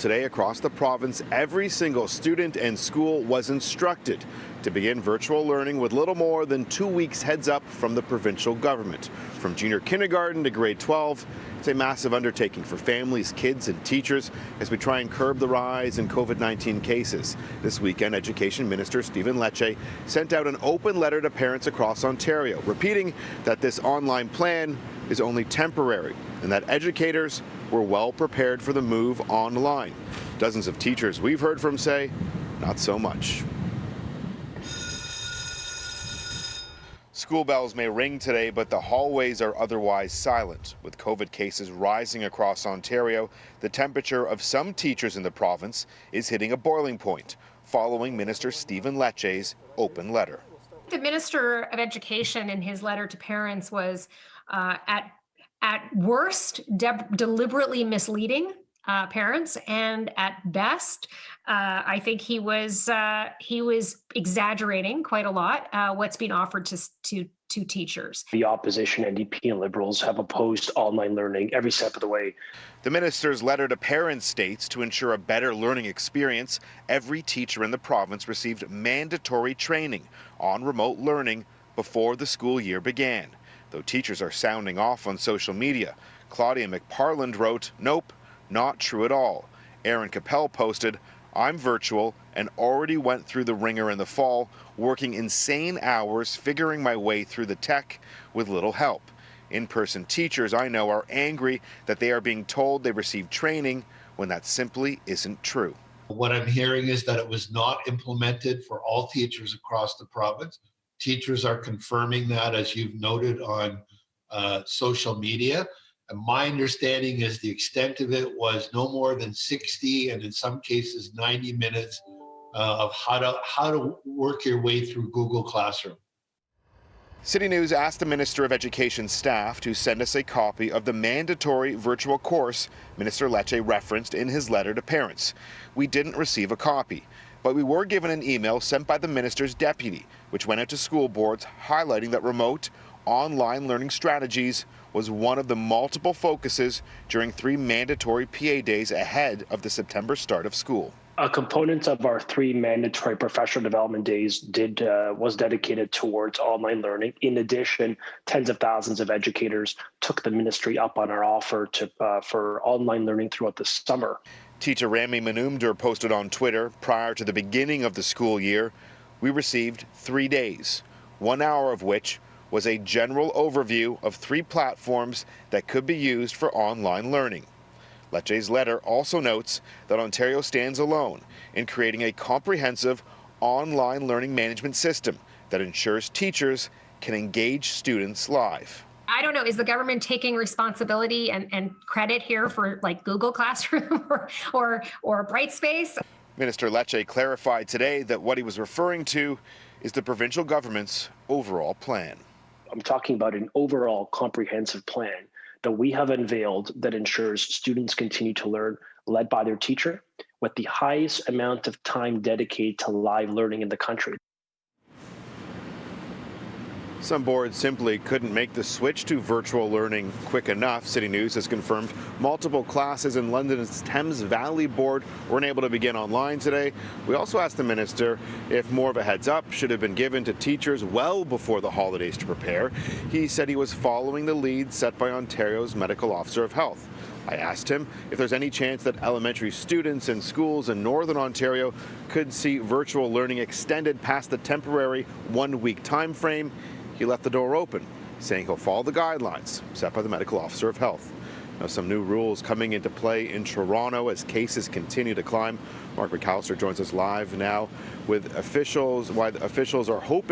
today across the province, every single student and school was instructed to begin virtual learning with little more than 2 weeks heads up from the provincial government. From junior kindergarten to grade 12, it's a massive undertaking for families, kids and teachers as we try and curb the rise in COVID-19 cases. This weekend, Education Minister Stephen Lecce sent out an open letter to parents across Ontario, repeating that this online plan is only temporary and that educators were well prepared for the move online. Dozens of teachers we've heard from say, not so much. School bells may ring today, but the hallways are otherwise silent. With COVID cases rising across Ontario, the temperature of some teachers in the province is hitting a boiling point, following Minister Stephen Lecce's open letter. The Minister of Education in his letter to parents was at worst deliberately misleading parents, and at best, I think he was exaggerating quite a lot what's being offered to teachers. The opposition, NDP and Liberals, have opposed online learning every step of the way. The minister's letter to parents states to ensure a better learning experience, every teacher in the province received mandatory training on remote learning before the school year began. Though teachers are sounding off on social media, Claudia McParland wrote, "Nope, not true at all." Aaron Capel posted, "I'm virtual and already went through the ringer in the fall, working insane hours figuring my way through the tech with little help. In-person teachers I know are angry that they are being told they received training when that simply isn't true." What I'm hearing is that it was not implemented for all teachers across the province. Teachers are confirming that, as you've noted on social media. And my understanding is the extent of it was no more than 60 and in some cases 90 minutes of how to work your way through Google Classroom. CityNews asked the Minister of Education staff to send us a copy of the mandatory virtual course Minister Lecce referenced in his letter to parents. We didn't receive a copy, but we were given an email sent by the minister's deputy, which went out to school boards highlighting that remote online learning strategies was one of the multiple focuses during 3 mandatory PA days ahead of the September start of school. A component of our 3 mandatory professional development days was dedicated towards online learning. In addition, tens of thousands of educators took the ministry up on our offer for online learning throughout the summer. Teacher Rami Manumder posted on Twitter, prior to the beginning of the school year, we received 3 days, 1 hour of which was a general overview of 3 platforms that could be used for online learning. Lecce's letter also notes that Ontario stands alone in creating a comprehensive online learning management system that ensures teachers can engage students live. I don't know, is the government taking responsibility and credit here for like Google Classroom or Brightspace? Minister Lecce clarified today that what he was referring to is the provincial government's overall plan. I'm talking about an overall comprehensive plan that we have unveiled that ensures students continue to learn led by their teacher with the highest amount of time dedicated to live learning in the country. Some boards simply couldn't make the switch to virtual learning quick enough. CityNews has confirmed multiple classes in London's Thames Valley board weren't able to begin online today. We also asked the minister if more of a heads up should have been given to teachers well before the holidays to prepare. He said he was following the lead set by Ontario's Medical Officer of Health. I asked him if there's any chance that elementary students and schools in Northern Ontario could see virtual learning extended past the temporary 1-week time frame. He left the door open, saying he'll follow the guidelines set by the Medical Officer of Health. Now, some new rules coming into play in Toronto as cases continue to climb. Mark McAllister joins us live now with officials, why the officials are hoping